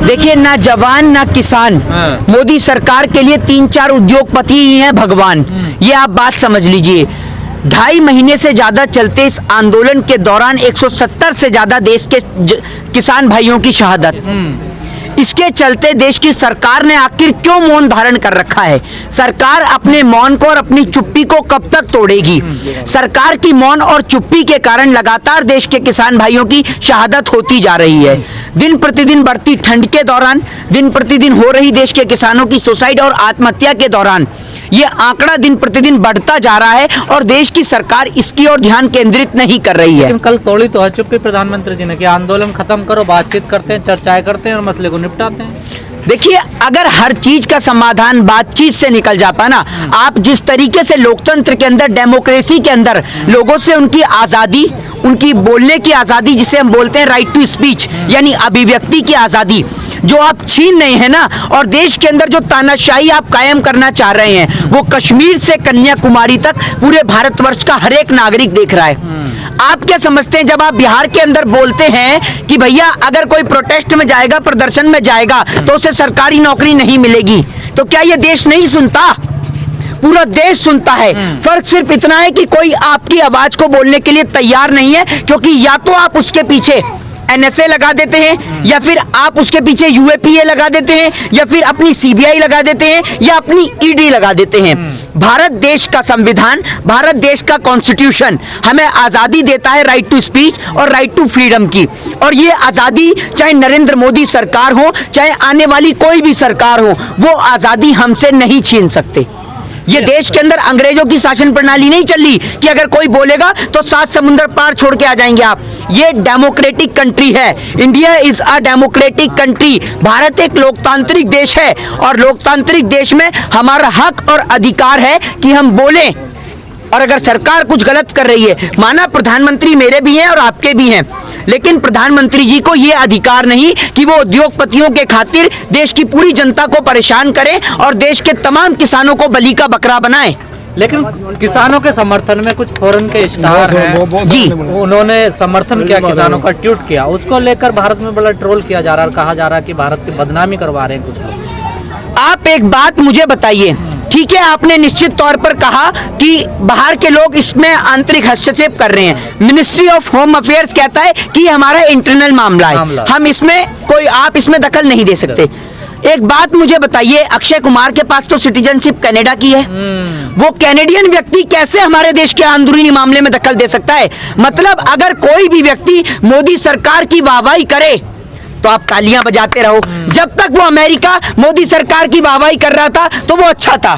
देखिए, ना जवान ना किसान, मोदी सरकार के लिए 3-4 उद्योगपति ही हैं भगवान। ये आप बात समझ लीजिए। 2.5 महीने से ज्यादा चलते इस आंदोलन के दौरान 170 से ज्यादा देश के किसान भाइयों की शहादत। इसके चलते देश की सरकार ने आखिर क्यों मौन धारण कर रखा है? सरकार अपने मौन को और अपनी चुप्पी को कब तक तोड़ेगी? सरकार की मौन और चुप्पी के कारण लगातार देश के किसान भाइयों की शहादत होती जा रही है। दिन प्रतिदिन बढ़ती ठंड के दौरान, दिन प्रतिदिन हो रही देश के किसानों की सुसाइड और आत्महत्या के दौरान ये आंकड़ा दिन प्रतिदिन बढ़ता जा रहा है और देश की सरकार इसकी ओर ध्यान केंद्रित नहीं कर रही है। लेकिन कल तोड़ी तो है चुप्पी प्रधानमंत्री जी ने कि आंदोलन खत्म करो, बातचीत करते हैं, चर्चाएं करते हैं और मसले को निपटाते हैं। देखिए, अगर हर चीज का समाधान बातचीत से निकल जाता ना, आप जिस तरीके से लोकतंत्र के अंदर, डेमोक्रेसी के अंदर लोगों से उनकी आजादी, उनकी बोलने की आजादी, जिसे हम बोलते हैं राइट टू स्पीच, यानी अभिव्यक्ति की आजादी, जो आप छीन रहे हैं ना, और देश के अंदर जो तानाशाही आप कायम करना चाह रहे हैं, वो कश्मीर से कन्याकुमारी तक पूरे भारतवर्ष का हर एक नागरिक देख रहा है। आप क्या समझते हैं, जब आप बिहार के अंदर बोलते हैं कि भैया अगर कोई प्रोटेस्ट में जाएगा, प्रदर्शन में जाएगा, तो उसे सरकारी नौकरी नहीं मिलेगी, तो क्या ये देश नहीं सुनता? पूरा देश सुनता है। फर्क सिर्फ इतना है कि कोई आपकी आवाज को बोलने के लिए तैयार नहीं है, क्योंकि या तो आप उसके पीछे NSA लगा देते हैं, या फिर आप उसके पीछे UAPA लगा देते हैं, या फिर अपनी CBI लगा देते हैं, या अपनी ED लगा देते हैं। भारत देश का संविधान, भारत देश का कॉन्स्टिट्यूशन हमें आजादी देता है राइट टू स्पीच और राइट टू फ्रीडम की, और ये आजादी चाहे नरेंद्र मोदी सरकार हो, चाहे आने वाली कोई भी सरकार हो, वो आजादी हमसे नहीं छीन सकते। ये देश के अंदर अंग्रेजों की शासन प्रणाली नहीं चल रही कि अगर कोई बोलेगा तो 7 समुंदर पार छोड़ के आ जाएंगे आप। ये डेमोक्रेटिक कंट्री है। India is a democratic country. Bharat एक लोकतांत्रिक देश है, और लोकतांत्रिक देश में हमारा हक और अधिकार है कि हम बोलें। और अगर सरकार कुछ गलत कर रही है, माना प्रधानमंत्री मेरे भी हैं और आपके भी हैं, लेकिन प्रधानमंत्री जी को यह अधिकार नहीं कि वो उद्योगपतियों के खातिर देश की पूरी जनता को परेशान करें और देश के तमाम किसानों को बलि का बकरा बनाएं। लेकिन किसानों के समर्थन में कुछ फॉरेन के स्टार हैं जी, उन्होंने समर्थन किया, किसानों का ट्वीट किया, उसको लेकर भारत में बड़ा ट्रोल किया जा रहा है, कहा जा रहा है कि भारत की बदनामी करवा रहे हैं कुछ लोग। आप एक बात मुझे बताइए, ठीक है, आपने निश्चित तौर पर कहा कि बाहर के लोग इसमें आंतरिक हस्तक्षेप कर रहे हैं। मिनिस्ट्री ऑफ होम अफेयर्स कहता है कि हमारा इंटरनल मामला है, हम इसमें कोई, आप इसमें दखल नहीं दे सकते। एक बात मुझे बताइए, अक्षय कुमार के पास तो सिटीजनशिप कनाडा की है, वो कैनेडियन व्यक्ति कैसे हमारे देश के अंदरूनी मामले में दखल दे सकता है? मतलब अगर कोई भी व्यक्ति मोदी सरकार की वाहवाही करे तो आप तालियां बजाते रहो। जब तक वो अमेरिका मोदी सरकार की वाहवाही कर रहा था तो वो अच्छा था।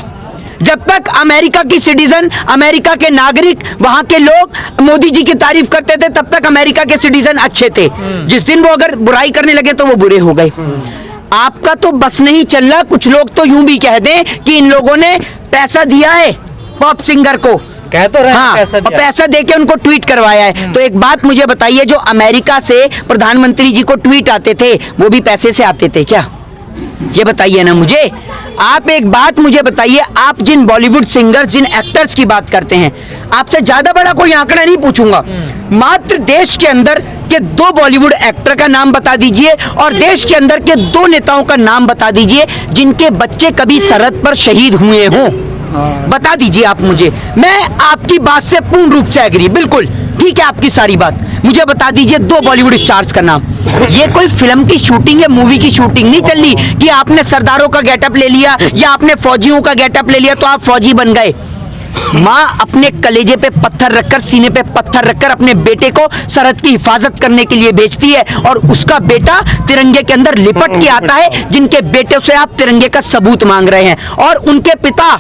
जब तक अमेरिका की सिटीजन, अमेरिका के नागरिक, वहां के लोग मोदी जी की तारीफ करते थे, तब तक अमेरिका के सिटीजन अच्छे थे। जिस दिन वो अगर बुराई करने लगे तो वो बुरे हो गए। आपका तो बस नहीं चल रहा। कुछ लोग तो यूं भी कह दें कि इन लोगों ने पैसा दिया है पॉप सिंगर को, कह तो रहे हैं, हाँ, पैसा देके उनको ट्वीट करवाया है। तो एक बात मुझे बताइए, जो अमेरिका से प्रधानमंत्री जी को ट्वीट आते थे वो भी पैसे से आते थे क्या? ये बताइए ना मुझे। आप एक बात मुझे बताइए, आप जिन बॉलीवुड सिंगर्स, जिन एक्टर्स की बात करते हैं, आपसे ज्यादा बड़ा कोई आंकड़ा नहीं पूछूंगा, मात्र देश के अंदर के 2 बॉलीवुड एक्टर का नाम बता दीजिए और देश के अंदर के 2 नेताओं का नाम बता दीजिए जिनके बच्चे कभी सरहद पर शहीद हुए हों। बता दीजिए आप मुझे। मैं आपकी बात से पूर्ण रूप से एग्री, बिल्कुल ठीक है आपकी सारी बात। मुझे बता दीजिए 2 बॉलीवुड स्टार्स का नाम। ये कोई फिल्म की शूटिंग या मूवी की शूटिंग नहीं चल रही कि आपने सरदारों का गेटअप ले लिया या आपने फौजियों का गेटअप ले लिया तो आप फौजी बन गए। माँ अपने कलेजे पे पत्थर रखकर, सीने पे पत्थर रखकर अपने बेटे को सरहद की हिफाजत करने के लिए भेजती है, और उसका बेटा तिरंगे के अंदर लिपट के आता है, जिनके बेटे से आप तिरंगे का सबूत मांग रहे हैं। और उनके पिता,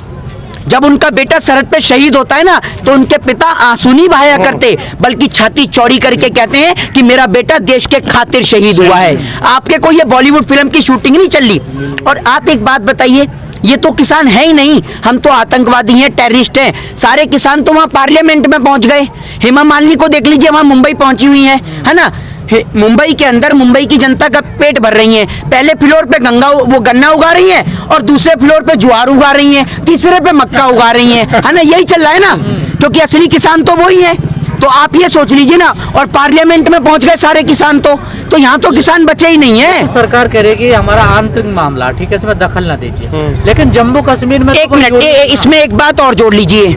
जब उनका बेटा सरहद पे शहीद होता है ना, तो उनके पिता आंसू नहीं बहाया करते, बल्कि छाती चौड़ी करके कहते हैं कि मेरा बेटा देश के खातिर शहीद हुआ है। आपके कोई ये बॉलीवुड फिल्म की शूटिंग नहीं चल रही। और आप एक बात बताइए, ये तो किसान है ही नहीं, हम तो आतंकवादी हैं, टेररिस्ट हैं। सारे किसान तो वहां पार्लियामेंट में पहुंच गए। हेमा मालिनी को देख लीजिए, वहां मुंबई पहुंची हुई है ना। मुंबई के अंदर मुंबई की जनता का पेट भर रही है। पहले फ्लोर पे गन्ना उगा रही है, और दूसरे फ्लोर पे ज्वार उगा रही है, तीसरे पे मक्का उगा रही है ना। यही चल रहा है ना, क्योंकि असली किसान तो वही है। तो आप ये सोच लीजिए ना, और पार्लियामेंट में पहुंच गए सारे किसान, तो यहाँ तो किसान बचे ही नहीं है। सरकार कह रही है कि हमारा आंतरिक मामला, ठीक है, इसमें दखल न दीजिए, लेकिन जम्मू कश्मीर में एक मिनट, इसमें एक बात और जोड़ लीजिए,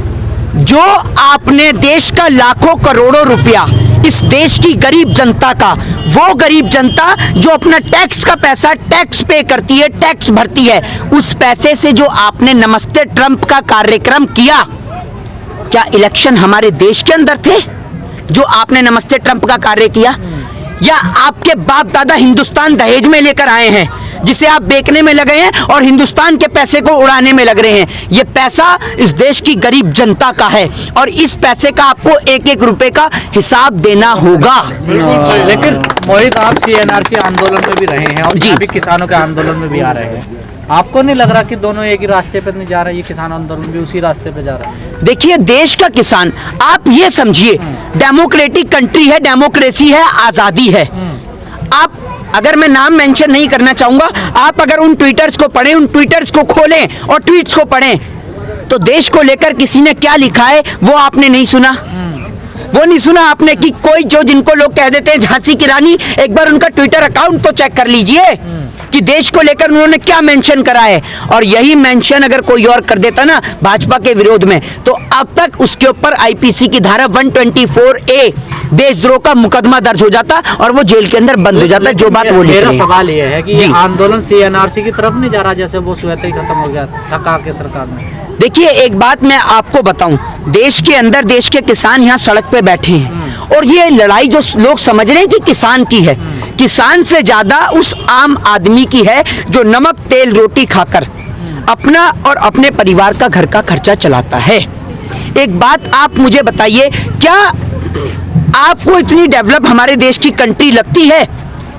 जो आपने देश का लाखों करोड़ों रुपया इस देश की गरीब जनता का, वो गरीब जनता जो अपना टैक्स का पैसा टैक्स पे करती है, टैक्स भरती है, उस पैसे से जो आपने नमस्ते ट्रंप का कार्यक्रम किया, क्या इलेक्शन हमारे देश के अंदर थे जो आपने नमस्ते ट्रंप का कार्य किया, या आपके बाप दादा हिंदुस्तान दहेज में लेकर आए हैं जिसे आप बेचने में लगे हैं और हिंदुस्तान के पैसे को उड़ाने में लग रहे हैं? ये पैसा इस देश की गरीब जनता का है और इस पैसे का आपको एक एक रुपए का हिसाब देना होगा। लेकिन मोहित, आप CNRC आंदोलन में भी रहे हैं और जी, अभी किसानों के आंदोलन में भी आ रहे हैं, आपको नहीं लग रहा कि दोनों एक ही रास्ते पे नहीं जा रहे, ये किसान आंदोलन भी उसी रास्ते पे जा रहा है? देखिए, देश का किसान, आप ये समझिए, डेमोक्रेटिक कंट्री है, डेमोक्रेसी है, आजादी है। आप, अगर मैं नाम मेंशन नहीं करना चाहूंगा, आप अगर उन ट्वीटर्स को पढ़ें, उन ट्वीटर्स को खोलें और ट्वीट्स को पढ़ें, तो देश को लेकर किसी ने क्या लिखा है वो आपने नहीं सुना। वो नहीं सुना आपने कि कोई, जो जिनको लोग कह देते हैं झांसी की रानी, एक बार उनका ट्विटर अकाउंट तो चेक कर लीजिए कि देश को लेकर उन्होंने क्या मेंशन करा है। और यही मेंशन अगर कोई और कर देता ना भाजपा के विरोध में, तो अब तक उसके ऊपर IPC की धारा 124A देशद्रोह का मुकदमा दर्ज हो जाता और वो जेल के अंदर बंद हो जाता। जो बात वो मेरा सवाल ये है कि ये आंदोलन CNRC की तरफ नहीं जा रहा, जैसे वो स्वतः ही खत्म हो गया थका के सरकार में? देखिए, एक बात मैं आपको बताऊं, देश के अंदर देश के किसान यहाँ सड़क पे बैठे हैं और ये लड़ाई जो लोग समझ रहे हैं कि किसान की है, किसान से ज्यादा उस आम आदमी की है जो नमक तेल रोटी खाकर अपना और अपने परिवार का घर का खर्चा चलाता है। एक बात आप मुझे बताइए, क्या आपको इतनी डेवलप हमारे देश की कंट्री लगती है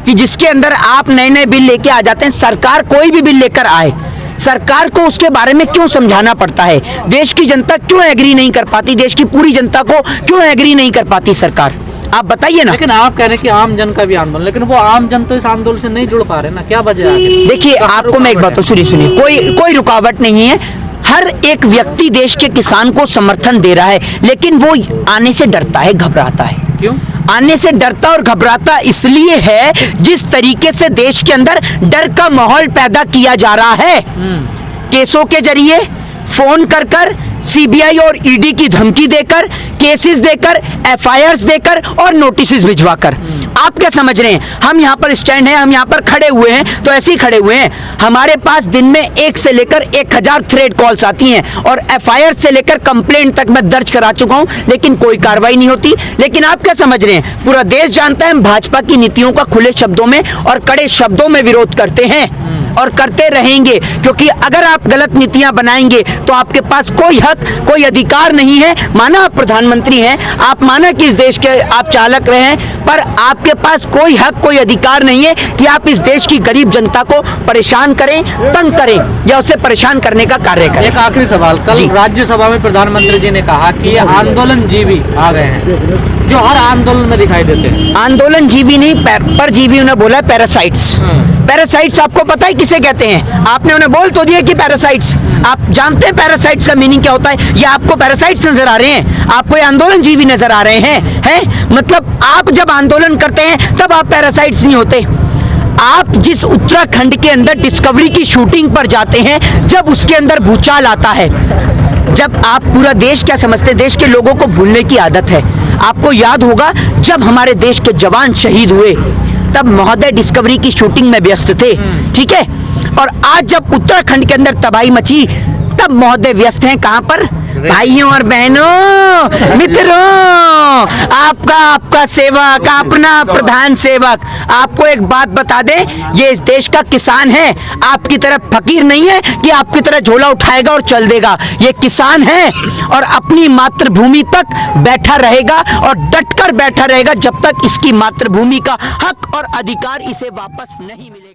कि जिसके अंदर आप नए नए बिल लेके आ जाते हैं? सरकार कोई भी बिल लेकर आए, सरकार को उसके बारे में क्यों समझाना पड़ता है? देश की जनता क्यों एग्री नहीं कर पाती? देश की पूरी जनता को क्यों एग्री नहीं कर पाती सरकार? आप बताइए ना। लेकिन आप कह रहे हैं कि आम जन का भी आंदोलन, लेकिन वो आम जन तो इस आंदोलन से नहीं जुड़ पा रहे ना, क्या वजह है? देखिए, आपको मैं एक बात तो सुनिए, कोई रुकावट नहीं है। हर एक व्यक्ति देश के किसान को समर्थन दे रहा है, लेकिन वो आने से डरता है, घबराता है। क्यों आने से डरता और घबराता? इसलिए है जिस तरीके से देश के अंदर डर का माहौल पैदा किया जा रहा है, केसों के जरिए, फोन कर कर, CBI और ED की धमकी देकर, केसेस देकर, FIRs देकर और नोटिस भिजवाकर। आप क्या समझ रहे हैं हम यहाँ पर स्टैंड हैं, हम यहाँ पर खड़े हुए हैं तो ऐसे ही खड़े हुए हैं? हमारे पास दिन में 1 से लेकर 1000 थ्रेड कॉल्स आती हैं और FIR से लेकर कंप्लेंट तक मैं दर्ज करा चुका हूँ, लेकिन कोई कार्रवाई नहीं होती। लेकिन आप क्या समझ रहे हैं, पूरा देश जानता है हम भाजपा की नीतियों का खुले शब्दों में और कड़े शब्दों में विरोध करते हैं और करते रहेंगे, क्योंकि अगर आप गलत नीतियां बनाएंगे तो आपके पास कोई हक, कोई अधिकार नहीं है। माना आप प्रधानमंत्री हैं, आप माना कि इस देश के आप चालक रहे हैं, पर आपके पास कोई हक, कोई अधिकार नहीं है कि आप इस देश की गरीब जनता को परेशान करें, तंग करें या उसे परेशान करने का कार्य करें। एक आखिरी सवाल, कल राज्यसभा में प्रधानमंत्री जी ने कहा कि ये आंदोलन जीवी आ गए हैं जो हर आंदोलन में दिखाई देते हैं। आंदोलन जीवी नहीं, परजीवी उन्हें बोला, पैरासाइट्स। पैरासाइट्स आपको पता है किसे कहते हैं? आपने उन्हें बोल तो दिया कि पैरासाइट्स। आप जानते हैं पैरासाइट्स का मीनिंग क्या होता है? या आपको पैरासाइट्स नजर आ रहे हैं? आपको ये आंदोलन जीवी नजर आ रहे हैं? मतलब आप जब आंदोलन करते हैं तब आप पैरासाइट्स नहीं होते। आप जिस उत्तराखंड के अंदर डिस्कवरी की शूटिंग पर जाते हैं, जब उसके अंदर भूचाल आता है, जब आप पूरा देश क्या समझते हैं, देश के लोगों को भूलने की आदत है। आपको याद होगा जब हमारे देश के जवान शहीद हुए तब महोदय डिस्कवरी की शूटिंग में व्यस्त थे, ठीक है? और आज जब उत्तराखंड के अंदर तबाही मची तब महोदय व्यस्त हैं कहां पर? भाइयों और बहनों, मित्रों, आपका सेवक, अपना प्रधान सेवक। आपको एक बात बता दे, ये इस देश का किसान है, आपकी तरह फकीर नहीं है कि आपकी तरह झोला उठाएगा और चल देगा। ये किसान है और अपनी मातृभूमि तक बैठा रहेगा और डटकर बैठा रहेगा जब तक इसकी मातृभूमि का हक और अधिकार इसे वापस नहीं मिलेगा।